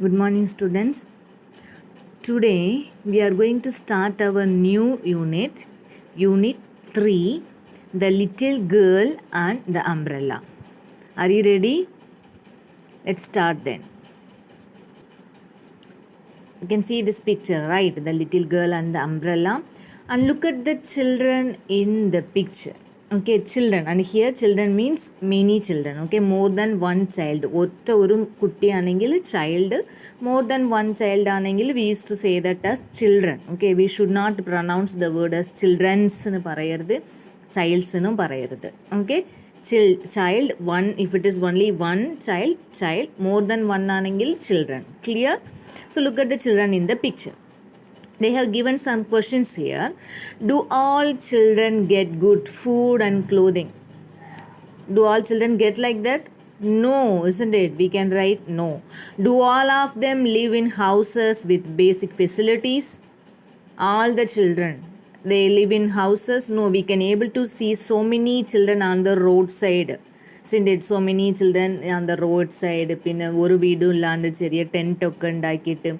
Good morning, students. Today we are going to start our new unit, Unit 3, The Little Girl and the Umbrella. Are you ready? Let's start then. You can see this picture, right? The little girl and the umbrella. And look at the children in the picture. Okay, children. And here children means many children. Okay, more than one child. ഒറ്റ ഒരു കുട്ടിയാണെങ്കിൽ child. More than one child ആണെങ്കിൽ we used to say that as children. Okay, we should not pronounce the word as children's എന്ന് പറയരുത്. Childs എന്നും പറയരുത്. Okay, child one, if it is only one child. More than one ആണെങ്കിൽ children. Clear? So look at the children in the picture. They have given some questions here. Do all children get good food and clothing? Do all children get like that? No, isn't it? We can write no. Do all of them live in houses with basic facilities? All the children, they live in houses? No, we can able to see so many children on the roadside. Isn't it? So many children on the roadside. പിന്നെ ഒരു വീടും ഇല്ലാണ്ട് ചെറിയ ടെൻറ്റൊക്കെ ഉണ്ടാക്കിയിട്ട്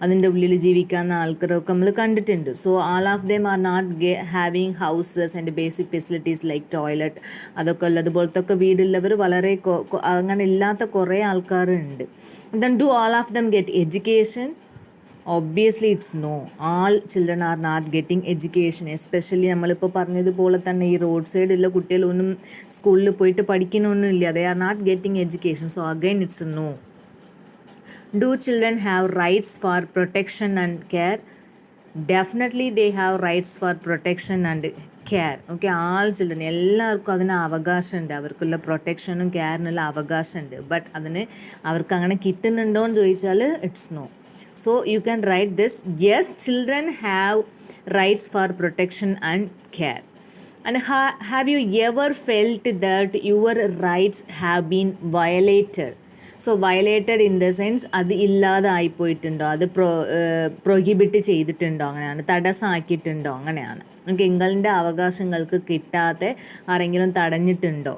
അതിൻ്റെ ഉള്ളിൽ ജീവിക്കുന്ന ആൾക്കാരൊക്കെ നമ്മൾ കണ്ടിട്ടുണ്ട്. So all of them are not having houses and basic facilities like toilet അതൊക്കെ ഉള്ളതുപോലത്തെ ഒക്കെ വീടുള്ളവർ വളരെ അങ്ങനെ ഇല്ലാത്ത കുറേ ആൾക്കാരുണ്ട്. Then do all of them get education? Obviously it's no. All children are not getting education. Especially നമ്മളിപ്പോൾ പറഞ്ഞതുപോലെ തന്നെ ഈ റോഡ് സൈഡുള്ള കുട്ടികളൊന്നും സ്കൂളിൽ പോയിട്ട് പഠിക്കണമൊന്നുമില്ല. They are not getting education. So again it's no. Do children have rights for protection and care? Definitely they have rights for protection and care. Okay, all children, എല്ലാവർക്കും അതിന് അവകാശമുണ്ട്. അവർക്കുള്ള പ്രൊട്ടക്ഷനും കെയറിനുള്ള അവകാശമുണ്ട്. ബട്ട് അതിന് അവർക്ക് അങ്ങനെ കിട്ടുന്നുണ്ടോ എന്ന് ചോദിച്ചാൽ it's no. So you can write this. Yes, children have rights for protection and care. And have you ever felt that your rights have been violated? So violated in the sense അത് ഇല്ലാതെ ആയിപ്പോയിട്ടുണ്ടോ, അത് prohibit ചെയ്തിട്ടുണ്ടോ, അങ്ങനെയാണ്, തടസ്സമാക്കിയിട്ടുണ്ടോ, അങ്ങനെയാണ്. നമുക്ക് നിങ്ങളുടെ അവകാശങ്ങൾക്ക് കിട്ടാതെ ആരെങ്കിലും തടഞ്ഞിട്ടുണ്ടോ?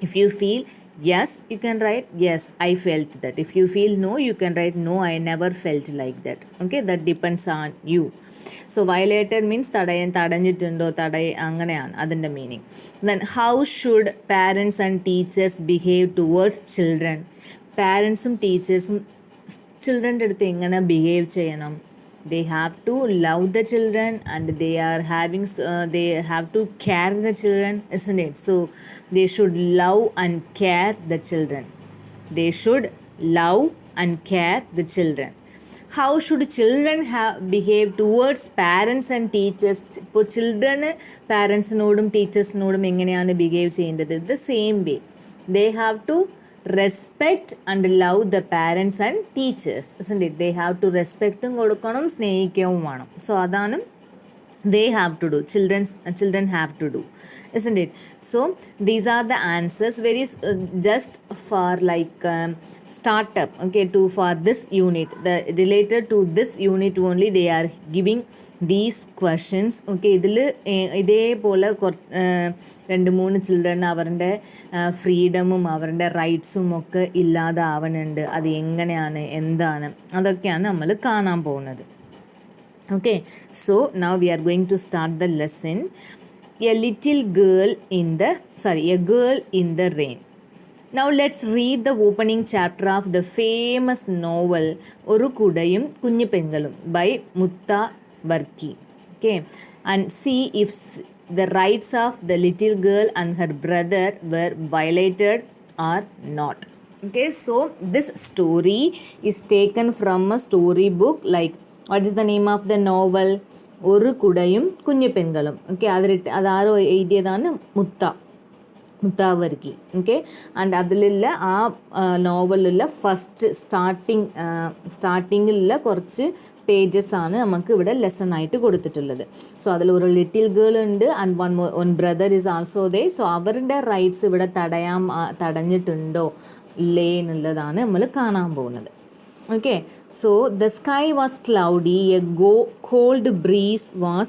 If you feel yes you can write yes I felt that. If you feel no you can write no I never felt like that. Okay, that depends on you. So violated means തടഞ്ഞിട്ടുണ്ടോ, അങ്ങനെയാണ് അതിൻ്റെ meaning. Then how should parents and teachers behave towards children? പാരൻസും ടീച്ചേഴ്സും ചിൽഡ്രൻ്റെ അടുത്ത് എങ്ങനെ behave ചെയ്യണം? They have to love the children and they have to care the children, isn't it? So they should love and care the children. They should love and care the children. How should children behave towards parents and teachers? ഇപ്പോൾ children പാരൻസിനോടും ടീച്ചേഴ്സിനോടും എങ്ങനെയാണ് behave ചെയ്യേണ്ടത്? The same way. They have to respect and love the parents and teachers, isn't it? They have to respectum കൊടുക്കണം, സ്നേഹിക്കുകയും വേണം. So അതാണ് they have to do. Children have to do, isn't it? So these are the answers. Very just for like startup, okay, for this unit, the related to this unit only they are giving these questions. Okay, ഇതിൽ ഇതേപോലെ 2-3 children അവരുടെ ഫ്രീഡമും അവരുടെ റൈറ്റ്സും ഒക്കെ ഇല്ലാതാവുന്നുണ്ട്. അത് എങ്ങനെയാണ്, എന്താണ്, അതൊക്കെയാണ് നമ്മൾ കാണാൻ പോകുന്നത്. Okay, so now we are going to start the lesson. A girl in the rain. Now let's read the opening chapter of the famous novel Oru Kudayum Kunju Pengalum by Mutta Varki. Okay, and see if the rights of the little girl and her brother were violated or not. Okay, so this story is taken from a storybook. Like, what is the name of the novel? ഒരു കുടയും കുഞ്ഞു പെൺകളും. Okay, അതാരോ എഴുതിയതാണ്? മുത്താവർക്കി. Okay, and അതിലുള്ള ആ നോവലിലുള്ള first സ്റ്റാർട്ടിങ്ങിലുള്ള കുറച്ച് pages ആണ് നമുക്ക് ഇവിടെ lesson ആയിട്ട് കൊടുത്തിട്ടുള്ളത്. സോ അതിൽ ഒരു ലിറ്റിൽ ഗേൾ ഉണ്ട് and one brother is also they. So അവരുടെ റൈറ്റ്സ് ഇവിടെ തടഞ്ഞിട്ടുണ്ടോ ഇല്ലേ എന്നുള്ളതാണ് നമ്മൾ കാണാൻ പോകുന്നത്. Okay, so the sky was cloudy, a cold breeze was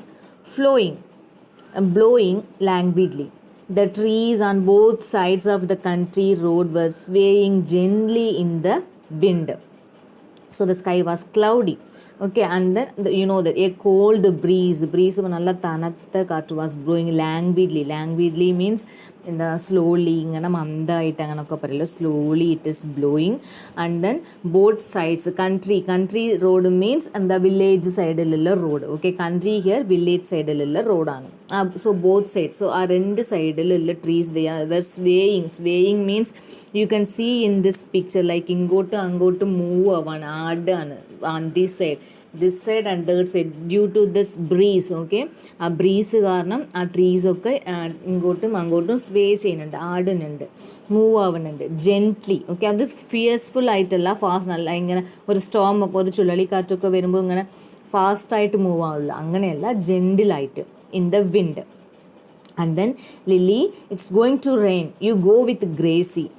blowing languidly. The trees on both sides of the country road were swaying gently in the wind. So the sky was cloudy. Okay, and then you know that a cold breeze nalla tanatta kaattu was blowing languidly means in the slowly ingana mandayittu anganokka parilla, slowly it is blowing. And then both sides, country road means and the village side illa road. Okay, country here, village side illa road aanu. So both sides, so our end side illa trees, they were swaying means you can see in this picture like ingotu move on this side and that side due to this breeze. Okay, ആ breeze കാരണം ആ ട്രീസൊക്കെ ഇങ്ങോട്ടും അങ്ങോട്ടും സ്വേ ചെയ്യുന്നുണ്ട്, ആടുന്നുണ്ട്, move ആവുന്നുണ്ട് gently. Okay, അത് ഫിയർസ്ഫുൾ ആയിട്ടല്ല, fast അല്ല, ഇങ്ങനെ ഒരു സ്റ്റോം ഒക്കെ ഒരു ചുഴലിക്കാറ്റൊക്കെ വരുമ്പോൾ ഇങ്ങനെ ഫാസ്റ്റായിട്ട് മൂവ് ആവില്ല, അങ്ങനെയല്ല, ജെൻറ്റിലായിട്ട് in the wind. And then Lily, it's going to rain, you go with Gracie,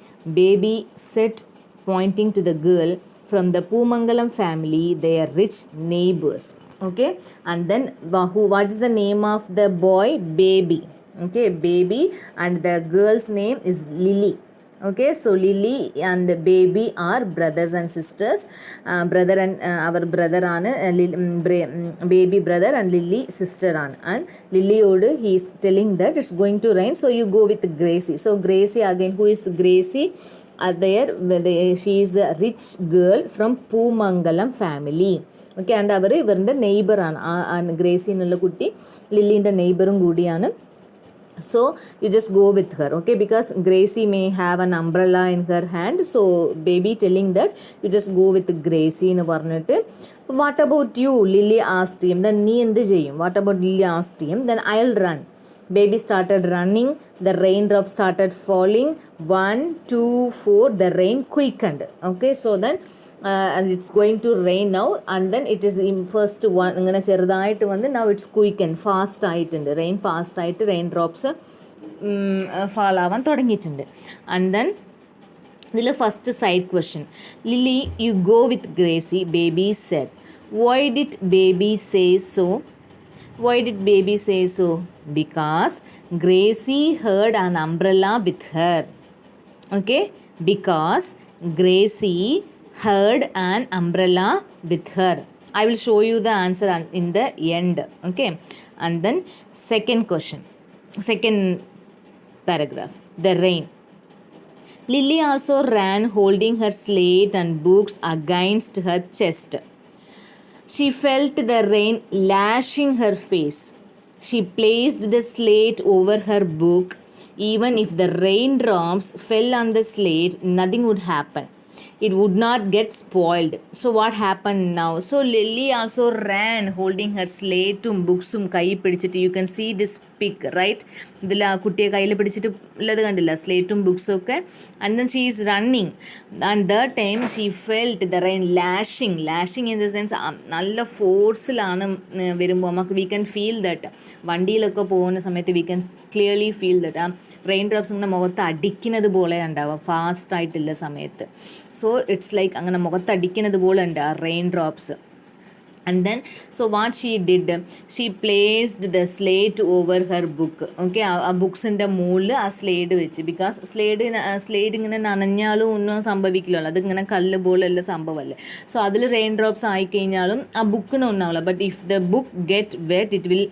baby said, pointing to the girl from the Pumangalam family, they are rich neighbors. Okay, and then what is the name of the boy? Baby. Okay, baby, and the girl's name is Lily. Okay, so Lily and baby are brothers and sisters. Brother and our brother ആണ് baby brother and Lily sister ആണ്. And Lily old, he is telling that it's going to rain, so you go with Gracie. So Gracie again, who is Gracie? She is a rich girl from Pumangalam family. Okay, and അവർ ഇവരുടെ neighbour ആണ്. Gracy എന്നുള്ള കുട്ടി ലില്ലിൻ്റെ നെയ്ബറും കൂടിയാണ്. So you just go with her. Okay, because Gracie may have an umbrella in her hand, so baby telling that you just go with Gracie എന്ന് പറഞ്ഞിട്ട്, what about you? Lily asked him. Then നീ എന്ത് ചെയ്യും? What about Lily asked him. Then I'll run. Baby started running. The raindrops started falling. 1, 2, 4. The rain quickened. Okay, so then and it's going to rain now, and then it is in first one ഇങ്ങനെ ചെറുതായിട്ട് വന്ന് now it's quickened, fast ആയിട്ടുണ്ട്, rain fast ആയിട്ട് rain drops fall ആവാൻ തുടങ്ങിയിട്ടുണ്ട്. And then ഇതിൽ first side question, Lily you go with Gracie, baby said. Why did baby say so? Why did baby say so? Because Gracie had an umbrella with her. Okay, because Gracie had an umbrella with her. I will show you the answer in the end. Okay, and then second paragraph, the rain. Lily also ran holding her slate and books against her chest. She felt the rain lashing her face. She placed the slate over her book. Even if the raindrops fell on the slate, nothing would happen. It would not get spoiled. So what happened now? So Lily also ran holding her slate ഉം ബുക്സും കൈ പിടിച്ചിട്ട്, you can see this pic, right? ഇതിൽ ആ കുട്ടിയെ കയ്യിൽ പിടിച്ചിട്ട് ഉള്ളത് കണ്ടില്ല, സ്ലേറ്റും ബുക്സും ഒക്കെ. And then she is running, and that time she felt the rain lashing in the sense നല്ല ഫോഴ്സിലാണ് വരുമ്പോൾ നമുക്ക് we can feel that. വണ്ടിയിലൊക്കെ പോകുന്ന സമയത്ത് we can clearly feel that rain drops ഇങ്ങനെ മുഖത്ത് അടിക്കുന്നത് പോലെ ഉണ്ടാവുക ഫാസ്റ്റായിട്ടുള്ള സമയത്ത്. സോ ഇറ്റ്സ് ലൈക്ക് അങ്ങനെ മുഖത്ത് അടിക്കുന്നത് പോലെ ഉണ്ട് ആ rain drops. And then so what she did, she placed the slate over her book. Okay, ആ ബുക്സിൻ്റെ മുകളിൽ ആ സ്ലേഡ് വെച്ച്, ബിക്കോസ് സ്ലേഡ് ഇങ്ങനെ നനഞ്ഞാലും ഒന്നും സംഭവിക്കില്ലല്ലോ, അതിങ്ങനെ കല്ല് പോലെയുള്ള സംഭവമല്ലേ. സോ അതിൽ റെയിൻ ഡ്രോപ്സ് ആയിക്കഴിഞ്ഞാലും ആ ബുക്കിന് ഒന്നാവില്ല. But if the book get wet it will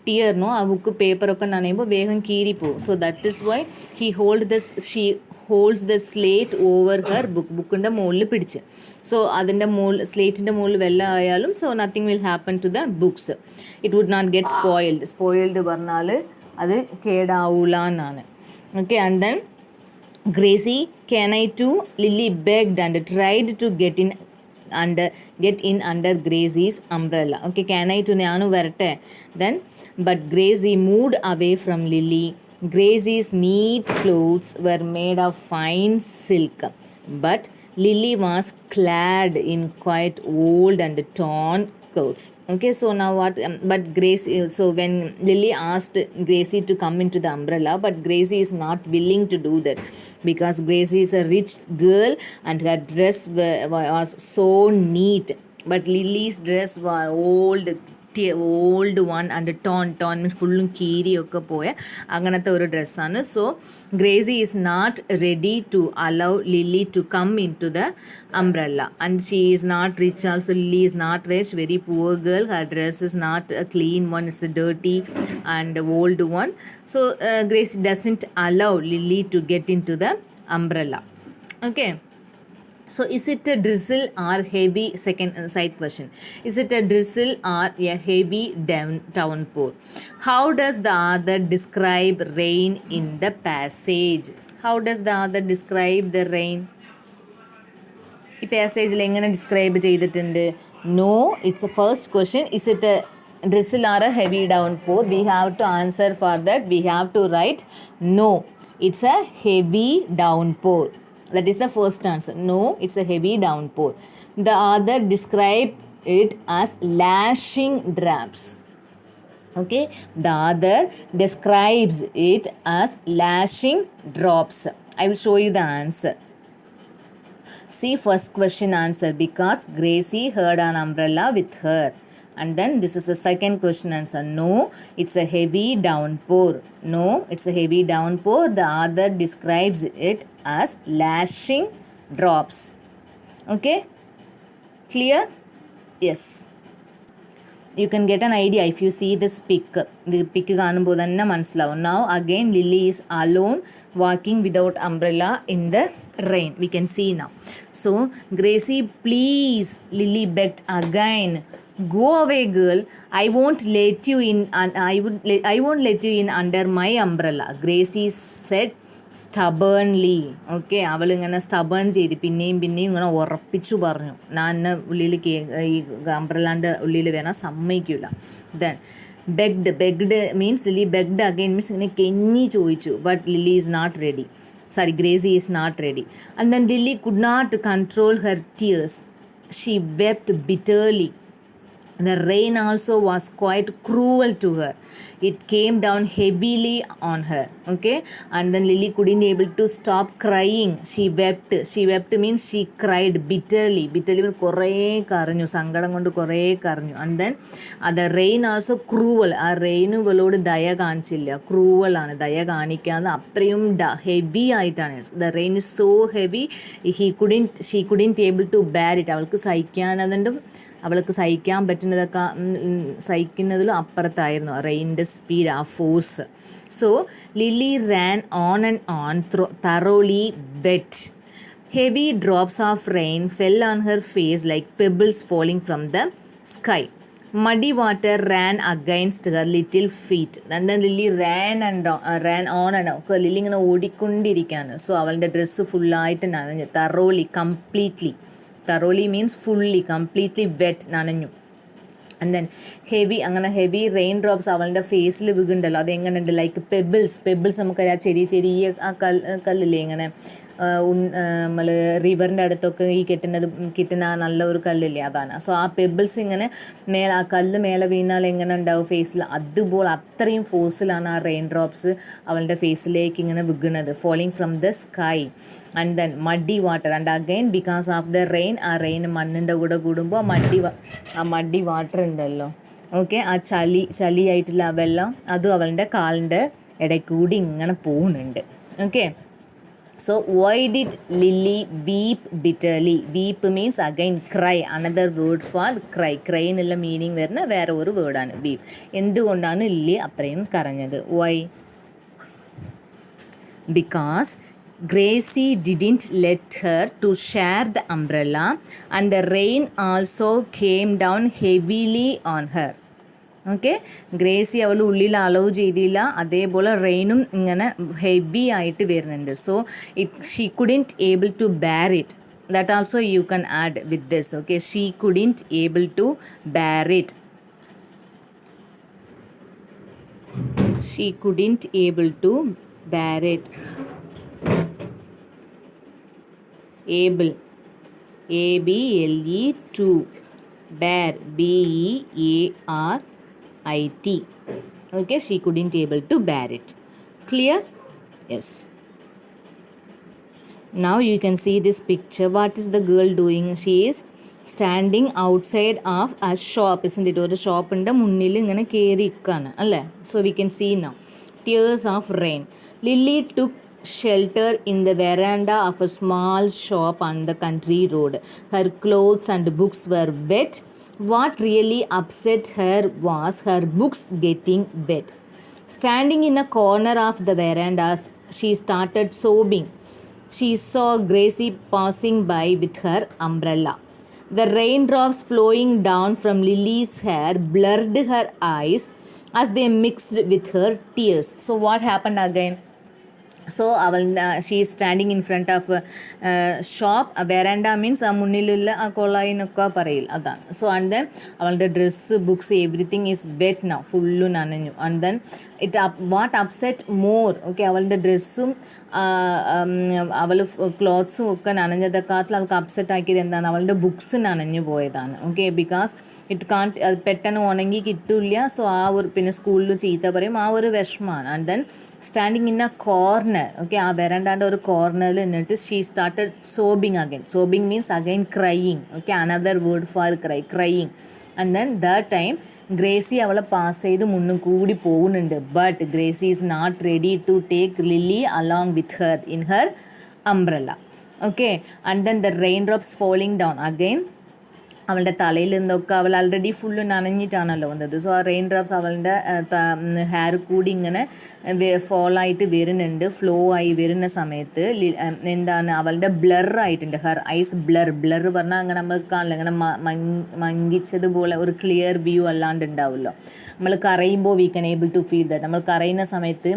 tear no, ആ ബുക്ക് പേപ്പറൊക്കെ നനയുമ്പോൾ വേഗം കീറിപ്പോവും. So that is why she holds the slate over her ബുക്കിൻ്റെ മുകളിൽ പിടിച്ച്. സോ അതിൻ്റെ സ്ലേറ്റിൻ്റെ മുകളിൽ വെള്ളം ആയാലും so nothing will happen to the books. It would not get spoiled പറഞ്ഞാൽ അത് കേടാവൂല എന്നാണ്. Okay, and then Gracie, can I too? Lily begged and tried to get in under Gracie's umbrella. Okay, can I too? ഞാനും വരട്ടെ. Then but Gracie moved away from Lily. Gracie's neat clothes were made of fine silk, but Lily was clad in quite old and torn clothes. Okay, so now what? But Gracie, so when Lily asked Gracie to come into the umbrella, but Gracie is not willing to do that because Gracie is a rich girl and her dress was so neat. But Lily's dress was old, old one and torn means ഫുള്ളും കീരിയൊക്കെ പോയ അങ്ങനത്തെ ഒരു ഡ്രസ്സാണ്. So Gracie is not ready to allow Lily to come in to the umbrella and she is not rich also. Lily is not rich, very poor girl. Her dress is not a clean one, it's a dirty and old one. So Gracie doesn't allow Lily to get into the umbrella. Okay, so is it a drizzle or heavy, second side question, is it a drizzle or a heavy downpour? How does the author describe rain in the passage? How does the author describe the rain? ഈ പാസേജിൽ എങ്ങനെ describe ചെയ്തിട്ടുണ്ട്? No, it's a first question. Is it a drizzle or a heavy downpour? We have to answer for that. We have to write no, it's a heavy downpour. That is the first answer. No, it's a heavy downpour. The author described it as lashing drops. Okay, the author describes it as lashing drops. I will show you the answer. See first question answer, because Gracie had an umbrella with her. And then this is the second question answer. No, it's a heavy downpour. No, it's a heavy downpour. The author describes it as lashing drops. Okay, clear? Yes, you can get an idea if you see this pic. The pic കാണുമ്പോൾ തന്നെ മനസ്സിലാവും. Now again Lily is alone walking without umbrella in the rain. We can see now. So Gracie, please, Lily begged again, go away girl, I won't let you in, and I won't let you in under my umbrella, Gracie said stubbornly. Okay, അവളിങ്ങനെ stubborn ചെയ്ത് പിന്നെയും ഇങ്ങനെ ഉറപ്പിച്ചു പറഞ്ഞു, ഞാൻ ഉള്ളിൽ ഈ അംബ്രല്ലാൻ്റെ ഉള്ളിൽ വരാൻ സമ്മതിക്കില്ല. Then begged means Lily begged again means ഇങ്ങനെ കെഞ്ഞി ചോദിച്ചു, but Lily is not ready. Gracie is not ready. And then Lily could not control her tears. She wept bitterly. The rain also was quite cruel to her. It came down heavily on her. Okay, and then Lily couldn't able to stop crying. She wept means she cried bitterly കുറേ കരഞ്ഞു, സങ്കടം കൊണ്ട് കുറേ കരഞ്ഞു. And then the rain also cruel. ആ rain ഇവളോട് ദയ കാണിച്ചില്ല, ക്രൂവൽ ആണ്, ദയ കാണിക്കാതെ അത്രയും ഹെവി ആയിട്ടാണ്. The rain is so heavy, she couldn't able to bear it. അവൾക്ക് സഹിക്കാൻ പറ്റുന്നതൊക്കെ സഹിക്കുന്നതിലും അപ്പുറത്തായിരുന്നു റെയിൻ്റെ സ്പീഡ്, ആ force. So Lily ran on and on thoroughly wet. Heavy drops of rain fell on her face like pebbles falling from the sky. Muddy water ran against her little feet. And then Lily ran on and on. Lily ഇങ്ങനെ ഓടിക്കൊണ്ടിരിക്കുകയാണ്. So അവളുടെ dress ഫുള്ളായിട്ട് നനഞ്ഞു. thoroughly means fully, completely wet, നനഞ്ഞു. And then heavy rain drops അവളുടെ ഫേസിൽ വീകുന്നുണ്ടല്ലോ, അത് എങ്ങനെയുണ്ട്, ലൈക്ക് പെബിൾസ് നമുക്കറിയാം, ചെറിയ ആ കല്ലില്ലേ ഇങ്ങനെ നമ്മൾ റിവറിൻ്റെ അടുത്തൊക്കെ ഈ കിട്ടുന്ന നല്ല ഒരു കല്ലില്ലേ, അതാണ്. സോ ആ പെബിൾസ് ഇങ്ങനെ ആ കല്ല് മേലെ വീണാൽ എങ്ങനെ ഉണ്ടാവും ഫേസിൽ, അതുപോലെ അത്രയും ഫോഴ്സിലാണ് ആ റെയിൻ ഡ്രോപ്സ് അവളുടെ ഫേസിലേക്ക് ഇങ്ങനെ വീകുന്നത്, falling from the sky. And then muddy water, and again because of the rain, ആ റെയിൻ മണ്ണിൻ്റെ കൂടെ കൂടുമ്പോൾ ആ മഡി വാട്ടർ ഉണ്ടല്ലോ, ഓക്കെ, ആ ചളിയായിട്ടുള്ള വെള്ളം അതും അവളുടെ കാലിൻ്റെ ഇടയിൽ കൂടി ഇങ്ങനെ പോകുന്നുണ്ട്. Okay, so why did Lily weep bitterly? Weep means again cry, another word for cry എന്നുള്ള മീനിങ് വരുന്ന വേറെ ഒരു വേർഡാണ് weep. എന്തുകൊണ്ടാണ് ലില്ലി അത്രയും കരഞ്ഞത്? why? because Gracie didn't let her to share the umbrella, and the rain also came down heavily on her. Okay, Gracy അവൾ ഉള്ളിൽ അലോ ചെയ്തില്ല, അതേപോലെ റെയിനും ഇങ്ങനെ ഹെവി ആയിട്ട് വരുന്നുണ്ട്. So she couldn't able to bear it. That also you can add with this. Okay, she couldn't able to bear it. She couldn't able to bear it. Able, ABLE, to bear, BEAR IT. Okay, she couldn't able to bear it. Clear? Yes. Now you can see this picture. What is the girl doing? She is standing outside of a shop, isn't it? ഒരു ഷോപ്പിൻ്റെ മുന്നിൽ ഇങ്ങനെ കയറി നിൽക്കുകയാണ് അല്ലേ. So we can see now tears of rain. Lily took shelter in the veranda of a small shop on the country road. Her clothes and books were wet. What really upset her was her books getting wet. Standing in a corner of the veranda, she started sobbing. She saw Gracie passing by with her umbrella. The raindrops flowing down from Lily's hair blurred her eyes as they mixed with her tears. So what happened again? So she is standing in front of a shop. A veranda means ആ മുന്നിലുള്ള ആ കൊള്ളായിന്നൊക്കെ പറയില്ല അതാണ്. So and then അവളുടെ dress books everything is wet now, full നനഞ്ഞു. And then what upset more, okay, അവളുടെ ഡ്രസ്സും അവൾ ക്ലോത്ത്സും ഒക്കെ നനഞ്ഞതെക്കാട്ടിൽ അവൾക്ക് അപ്സെറ്റ് ആക്കിയത് എന്താണ്, അവളുടെ ബുക്സ് നനഞ്ഞു പോയതാണ്. ഓക്കെ, ബിക്കോസ് ഇറ്റ് കാൺട്ട്, അത് പെട്ടെന്ന് ഉണങ്ങി കിട്ടില്ല. സോ ആ ഒരു പിന്നെ സ്കൂളിൽ ചീത്ത പറയും, ആ ഒരു വിഷമമാണ്. And then standing in a corner, okay, ആ വരണ്ടാൻ്റെ ഒരു കോർണറിൽ നിന്നിട്ട് she started sobbing again. Sobbing means again crying, okay, another word for crying. And then that time Gracie അവളെ പാസ് ചെയ്ത് മുന്നും കൂടി പോകുന്നുണ്ട്. But Gracie is not ready to take Lily along with her in her umbrella. Okay, and then the rain drops falling down again. അവളുടെ തലയിൽ നിന്നൊക്കെ അവൾ already full നനഞ്ഞിട്ടാണല്ലോ വന്നത്. സോ ആ റെയിൻ ഡ്രോപ്സ് അവളുടെ ഹെയർ കൂടി ഇങ്ങനെ ഫോളായിട്ട് വരുന്നുണ്ട്. ഫ്ലോ ആയി വരുന്ന സമയത്ത് എന്താണ്, അവളുടെ ബ്ലർ ആയിട്ടുണ്ട്. ഹെർ ഐസ് ബ്ലർ പറഞ്ഞാൽ അങ്ങനെ നമ്മൾ കാണില്ല, ഇങ്ങനെ മങ്ങിച്ചതുപോലെ ഒരു ക്ലിയർ വ്യൂ അല്ലാണ്ട് ഉണ്ടാവുമല്ലോ. നമ്മൾ കരയുമ്പോൾ we can able to feel that. നമ്മൾ കരയുന്ന സമയത്ത്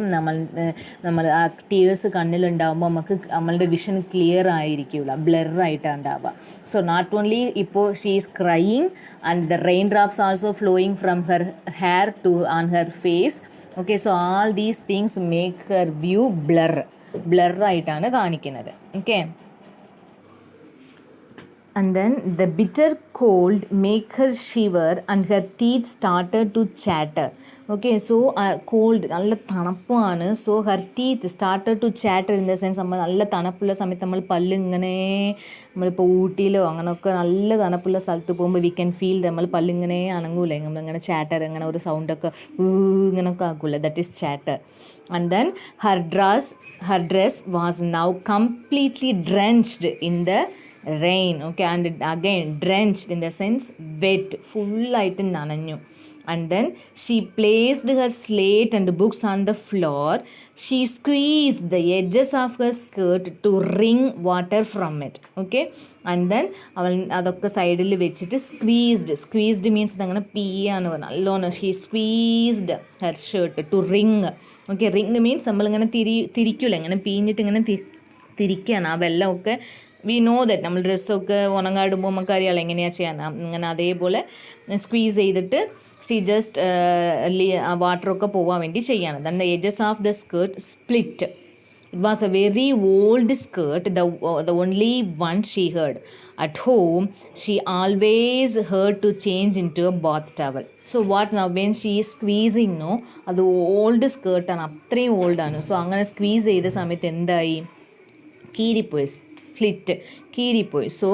നമ്മൾ ആ ടീയേഴ്സ് കണ്ണിലുണ്ടാകുമ്പോൾ നമ്മളുടെ വിഷൻ ക്ലിയർ ആയിരിക്കില്ല, ബ്ലറായിട്ടാണ് ഉണ്ടാവുക. സോ നോട്ട് ഓൺലി ഇപ്പോൾ she is crying and the rain drops also flowing from her hair to on her face. Okay, so all these things make her view ബ്ലറായിട്ടാണ് കാണിക്കുന്നത്. Okay, and then the bitter cold make her shiver and her teeth started to chatter. Okay, so cold, നല്ല തണുപ്പാണ്. So her teeth started to chatter in the sense നമ്മൾ നല്ല തണുപ്പുള്ള സമയത്ത് നമ്മൾ പല്ല് ഇങ്ങനെ, നമ്മളിപ്പോൾ ഊട്ടിയിലോ അങ്ങനെയൊക്കെ നല്ല തണുപ്പുള്ള സ്ഥലത്ത് പോകുമ്പോൾ വി ക്യാൻ ഫീൽ നമ്മൾ പല്ലിങ്ങനെ അനങ്ങൂലേ, നമ്മളിങ്ങനെ ചാറ്റർ, ഇങ്ങനെ ഒരു സൗണ്ടൊക്കെ ഇങ്ങനെയൊക്കെ ആക്കൂലേ, that is chatter. And then her dress was now completely drenched in the rain. Okay, and again drenched in the sense wet, ഫുള്ളായിട്ട് നനഞ്ഞു. And then she placed her slate and books on the floor. She squeezed the edges of her skirt to wring water from it. Okay, and then അവൾ അതൊക്കെ സൈഡിൽ വെച്ചിട്ട് squeezed means അങ്ങനെ പീയാണ് നല്ലോണം. She squeezed her shirt to wring. Okay, wring means നമ്മളിങ്ങനെ തിരിക്കൂല, ഇങ്ങനെ പീഞ്ഞിട്ട് ഇങ്ങനെ തിരിക്കുകയാണ് ആ വെള്ളമൊക്കെ. വി നോ ദറ്റ് നമ്മൾ ഡ്രസ്സൊക്കെ ഉണങ്ങാടുമ്പോൾ നമുക്ക് അറിയാമല്ലോ എങ്ങനെയാണ് ചെയ്യാൻ. ഇങ്ങനെ അതേപോലെ സ്ക്വീസ് ചെയ്തിട്ട് ഷീ ജസ്റ്റ് വാട്ടറൊക്കെ പോകാൻ വേണ്ടി ചെയ്യാണ്. Then the edges of the skirt split. It was A very old skirt, the only one she heard. At home, she always heard to change into a bath towel. So what now, when she is squeezing, no, അത് old സ്കേർട്ടാണ്, അത്രയും ഓൾഡാണ്. So അങ്ങനെ squeeze ചെയ്ത സമയത്ത് എന്തായി, കീറിപ്പോയി, കീറിപ്പോയി. So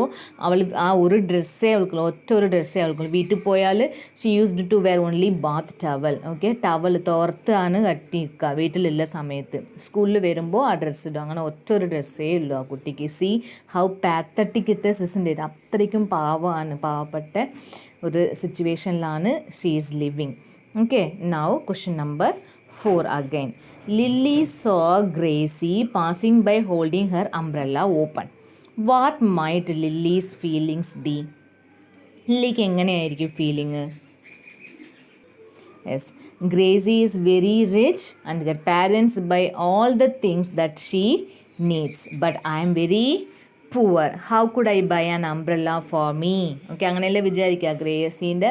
അവൾ ആ ഒരു ഡ്രസ്സേ അവൾക്കുള്ളൂ, ഒറ്റ ഒരു ഡ്രസ്സേ അവൾക്കുള്ളൂ. വീട്ടിൽ പോയാൽ she used to wear only bath towel. Okay, towel തോർത്താണ് കട്ടി നിൽക്കുക വീട്ടിലുള്ള സമയത്ത്. സ്കൂളിൽ വരുമ്പോൾ ആ ഡ്രസ്സ് ഇടും, അങ്ങനെ ഒറ്റ ഒരു ഡ്രസ്സേ ഉള്ളൂ ആ കുട്ടിക്ക്. See how pathetic it is in. അത്രയ്ക്കും പാവപ്പെട്ട ഒരു സിറ്റുവേഷനിലാണ് she is living. Okay, now question number 4 again. Lily saw Gracie passing by holding her umbrella open. What might Lily's feelings be? ലില്ലിക്ക് എങ്ങനെയായിരിക്കും feeling? Yes, Gracie is very rich and her parents buy all the things that she needs. But I am very poor. How could I buy an umbrella for me? Okay, അങ്ങനെയല്ലേ വിചാരിക്കുക. ഗ്രേസീൻ്റെ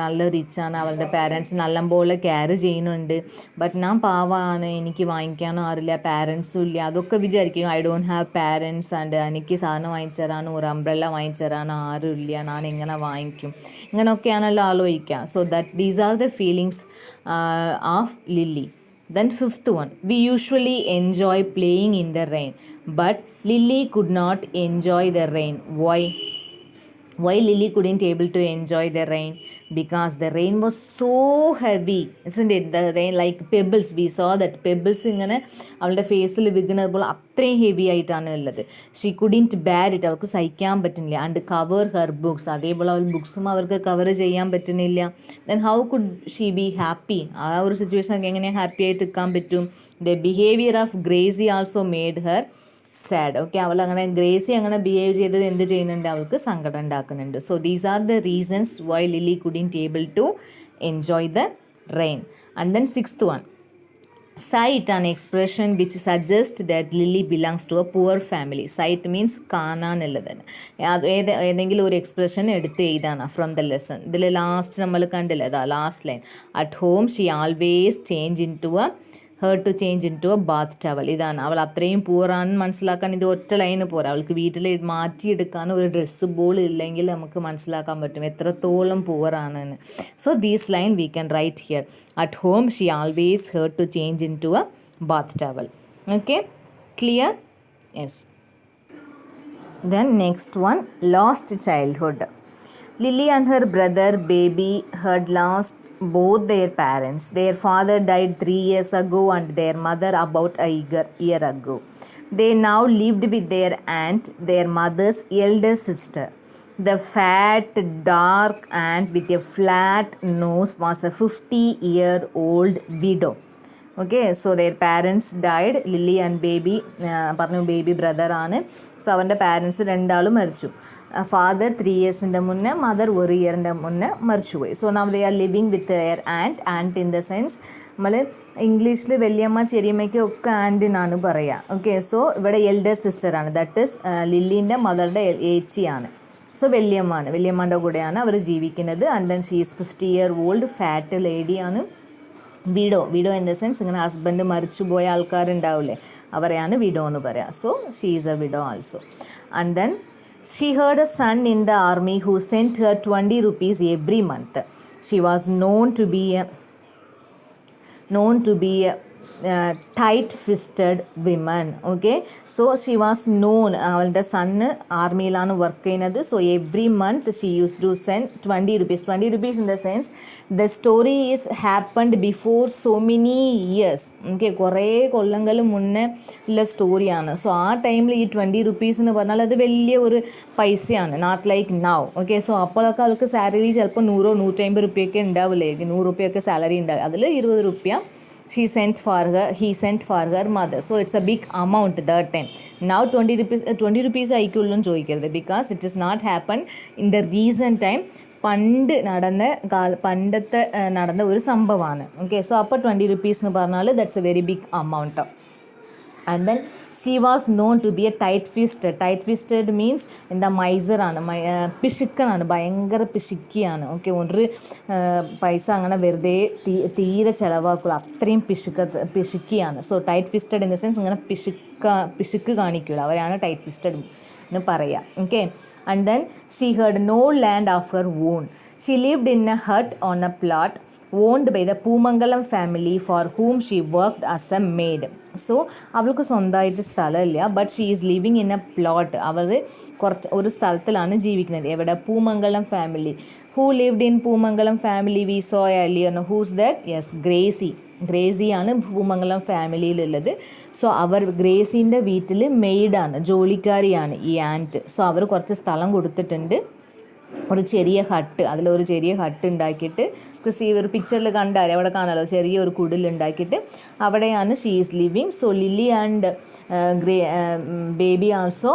നല്ല റിച്ചാണ്, അവളുടെ parents നല്ലപോലെ care ചെയ്യുന്നുണ്ട്. But ഞാൻ പാവമാണ്, എനിക്ക് വാങ്ങിക്കാനോ അറിയില്ല, പാരൻസും ഇല്ല, അതൊക്കെ വിചാരിക്കും. I don't have parents and എനിക്ക് സാധനം വാങ്ങിച്ചു തരാനോ ഒരു അംബ്രല്ല വാങ്ങിച്ചു തരാനോ ആരും ഇല്ല, ഞാൻ എങ്ങനെ വാങ്ങിക്കും, ഇങ്ങനെയൊക്കെയാണല്ലോ ആലോചിക്കുക. So these are the feelings of Lily. Then 5th one, we usually enjoy playing in the rain, but Lily could not enjoy the rain. Why? Why Lily couldn't able to enjoy the rain? Because the rain was so heavy, isn't it? The rain like pebbles, we saw that pebbles ഇങ്ങനെ അവളുടെ ഫേസിൽ വിൽക്കുന്നത് പോലെ അത്രയും heavy ആയിട്ടാണ് ഉള്ളത്. She couldn't bear it, അവൾക്ക് സഹിക്കാൻ പറ്റുന്നില്ല. ആൻഡ് കവർ ഹെർ ബുക്സ്, അതേപോലെ അവൾ ബുക്സും അവർക്ക് കവർ ചെയ്യാൻ പറ്റുന്നില്ല. Then how could she be happy? ആ ഒരു സിറ്റുവേഷനൊക്കെ എങ്ങനെയാണ് ഹാപ്പി ആയിട്ട് നിൽക്കാൻ പറ്റും? The behaviour of Gracy also made her sad. Okay, അവൾ അങ്ങനെ ഗ്രേസി അങ്ങനെ ബിഹേവ് ചെയ്തത് എന്ത് ചെയ്യുന്നുണ്ട്? അവൾക്ക് സങ്കടം ഉണ്ടാക്കുന്നുണ്ട്. So these are the reasons why Lily couldn't able to enjoy the rain. And then sixth one, sight, an expression which suggest that Lily belongs to a poor family. Sight means കാണാനുള്ളതാണ്. ഏതെങ്കിലും ഒരു expression എടുത്ത് എഴുതാണ് from the lesson. ഇതിൽ last നമ്മൾ കണ്ടില്ല, അതാ last line, at home she always change into a her to change into a bath towel. ഇതാണ് അവൾ അത്രയും പൂറാണെന്ന് മനസ്സിലാക്കാൻ ഇത് ഒറ്റ ലൈന് പോരാ. അവൾക്ക് വീട്ടിൽ മാറ്റിയെടുക്കാൻ ഒരു ഡ്രസ്സ് ബോൾ ഇല്ലെങ്കിൽ നമുക്ക് മനസ്സിലാക്കാൻ പറ്റും എത്രത്തോളം പൂറാണെന്ന്. So these line we can write here. At home she always her to change into a bath towel. Okay, clear? Yes. Then next one, lost childhood. Lily and her brother baby had lost both their parents. Their father died 3 years ago and their mother about a year ago. They now lived with their aunt, their mother's elder sister. The fat, dark aunt with a flat nose was a 50-year-old widow. Okay, so their parents died. Lily and baby പറഞ്ഞു baby ബ്രദറാണ്. So അവൻ്റെ parents രണ്ടാളും മരിച്ചു. Father 3 years മുന്നേ, mother 1 year മുന്നേ മരിച്ചുപോയി. So now they are living with their aunt. Aunt in the sense നമ്മൾ ഇംഗ്ലീഷിൽ വലിയമ്മ ചെറിയമ്മയ്ക്ക് ഒക്കെ ആൻറ്റിനാണ് പറയുക. ഓക്കെ, സോ ഇവിടെ എൽഡർ സിസ്റ്ററാണ്, ദറ്റ് ഈസ് ലില്ലീൻ്റെ മദറുടെ ഏച്ചിയാണ്. സോ വല്യമ്മയാണ്, വല്യമ്മൻ്റെ കൂടെയാണ് അവർ ജീവിക്കുന്നത്. And then she is 50-year-old fat ലേഡിയാണ്. Widow in the sense ഇങ്ങനെ ഹസ്ബൻഡ് മരിച്ചു പോയ ആൾക്കാരുണ്ടാവില്ലേ, അവരെയാണ് വിഡോ എന്ന് പറയാം. So she is a widow also. And then she heard a son in the army who sent her 20 rupees every month. She was known to be a tight-fisted women. Okay, so she was known, അവളുടെ son ആർമിയിലാണ് work ചെയ്യുന്നത്. So every month she use to send 20 rupees. 20 rupees in the sense the story is happened before so many years. Okay, കുറേ കൊല്ലങ്ങൾ മുന്നേ ഉള്ള സ്റ്റോറിയാണ്. So ആ ടൈമിൽ ഈ 20 rupees എന്ന് പറഞ്ഞാൽ അത് വലിയ ഒരു പൈസയാണ്, not like now. Okay, so അപ്പോഴൊക്കെ അവൾക്ക് സാലറി ചിലപ്പോൾ 100-150 രൂപയൊക്കെ ഉണ്ടാവില്ലേ, 100 രൂപയൊക്കെ സാലറി ഉണ്ടാവും. അതിൽ 20 രൂപ he sent for her mother. So it's a big amount that time. Now 20 rupees ആയിക്കുള്ളൂ ചോദിക്കരുത്, because it is not happened in the recent time. പണ്ടത്തെ നടന്ന ഒരു സംഭവമാണ്. ഓക്കെ, സോ അപ്പോൾ 20 rupees എന്ന് പറഞ്ഞാൽ that's a very big amount. And then she was known to be a tightfisted means എന്താ, മൈസറാണ്, പിശുക്കനാണ്, ഭയങ്കര പിശുക്കിയാണ്. ഓക്കെ, ഒരു പൈസ അങ്ങനെ വെറുതെ തീരെ ചിലവാക്കുള്ളൂ, അത്രയും പിശുക്കിയാണ്. So tight fisted in the sense ഇങ്ങനെ പിശുക്ക് കാണിക്കുക, അവരാണ് ടൈറ്റ്-ഫിസ്റ്റഡ് എന്ന് പറയാം. Okay, and then she heard no land of her own. She lived in a hut on a plot owned by the Poomangalam family for whom she worked as a maid. So അവൾക്ക് സ്വന്തമായിട്ട് സ്ഥലമില്ല, but she is living in a plot. അവർ ഒരു സ്ഥലത്തിലാണ് ജീവിക്കുന്നത്. എവിടെ? Poomangalam family. Who lived in Poomangalam family? We saw earlier. Who's that? Yes, ഗ്രേസിയാണ് പൂമംഗലം ഫാമിലിയിലുള്ളത്. സോ അവർ ഗ്രേസിൻ്റെ വീട്ടിൽ മെയ്ഡാണ്, ജോലിക്കാരിയാണ് ഈ ആൻറ്റ്. സോ അവർ കുറച്ച് സ്ഥലം കൊടുത്തിട്ടുണ്ട്, ഒരു ചെറിയ ഹട്ട്, അതിലൊരു ചെറിയ ഹട്ട് ഉണ്ടാക്കിയിട്ട്, ഒരു പിക്ചറിൽ കണ്ടാൽ അവിടെ കാണാമല്ലോ, ചെറിയൊരു കുടിലുണ്ടാക്കിയിട്ട് അവിടെയാണ് she is living. So Lily and baby also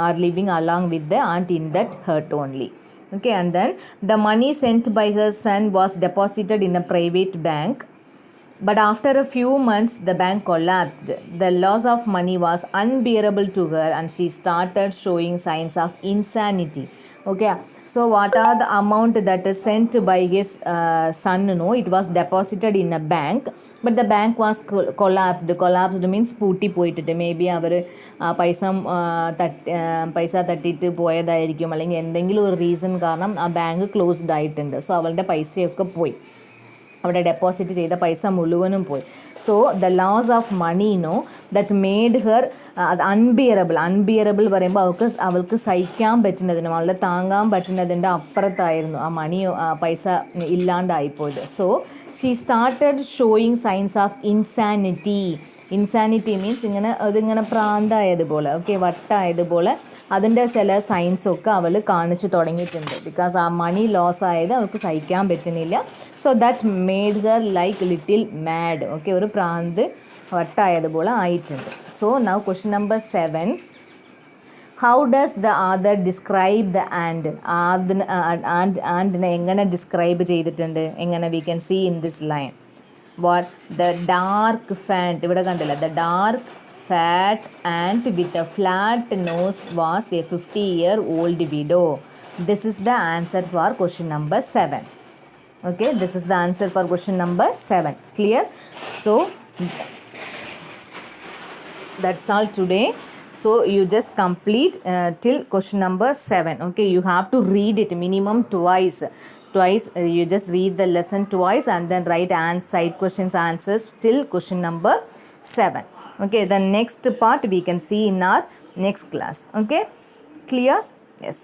are living along with the aunt in that hut only. Okay, and then the money sent by her son was deposited in a private bank. But after a few months, the bank collapsed. The loss of money was unbearable to her and she started showing signs of insanity. Okay, so what are the amount that is sent by his son? No, it was deposited in a bank, but the bank was collapsed means പൂട്ടി പോയിട്ടിട്ട്. May be അവർ പൈസ തട്ടിയിട്ട് പോയതായിരിക്കും, അല്ലെങ്കിൽ എന്തെങ്കിലും ഒരു reason കാരണം ആ bank closed ആയിട്ടുണ്ട്. സോ അവളുടെ പൈസയൊക്കെ പോയി. അവിടെ ഡെപ്പോസിറ്റ് ചെയ്ത പൈസ മുഴുവനും പോയി. So the loss of money that made her unbearable പറയുമ്പോൾ അവൾക്ക് സഹിക്കാൻ പറ്റുന്നതിനും അവളെ താങ്ങാൻ പറ്റുന്നതിൻ്റെ അപ്പുറത്തായിരുന്നു ആ മണി പൈസ ഇല്ലാണ്ടായിപ്പോയത്. So she started showing signs of insanity means അതിങ്ങനെ പ്രാന്തായതുപോലെ, ഓക്കെ, വട്ടായതുപോലെ അതിൻ്റെ ചില സൈൻസൊക്കെ അവൾ കാണിച്ചു തുടങ്ങിയിട്ടുണ്ട്. ബിക്കോസ് ആ മണി ലോസ് ആയത് അവൾക്ക് സഹിക്കാൻ പറ്റുന്നില്ല. So that made her like little mad, okay, ഒരു പ്രാന്ത് വട്ടായതുപോലെ ആയിട്ടുണ്ട്. So now question number 7. How does the author describe the ant? ആൻഡിനെ എങ്ങനെ ഡിസ്ക്രൈബ് ചെയ്തിട്ടുണ്ട്? എങ്ങനെ? We can see in this line. What? The dark fat, ഇവിടെ കണ്ടില്ല, the dark fat ant with a flat nose was a 50-year-old widow. This is the answer for question number 7. Okay, this is the answer for question number 7. Clear? So that's all today. So you just complete till question number 7. Okay, you have to read it minimum twice. You just read the lesson twice and then write side questions answers till question number 7. Okay, the next part we can see in our next class. Okay, clear? Yes.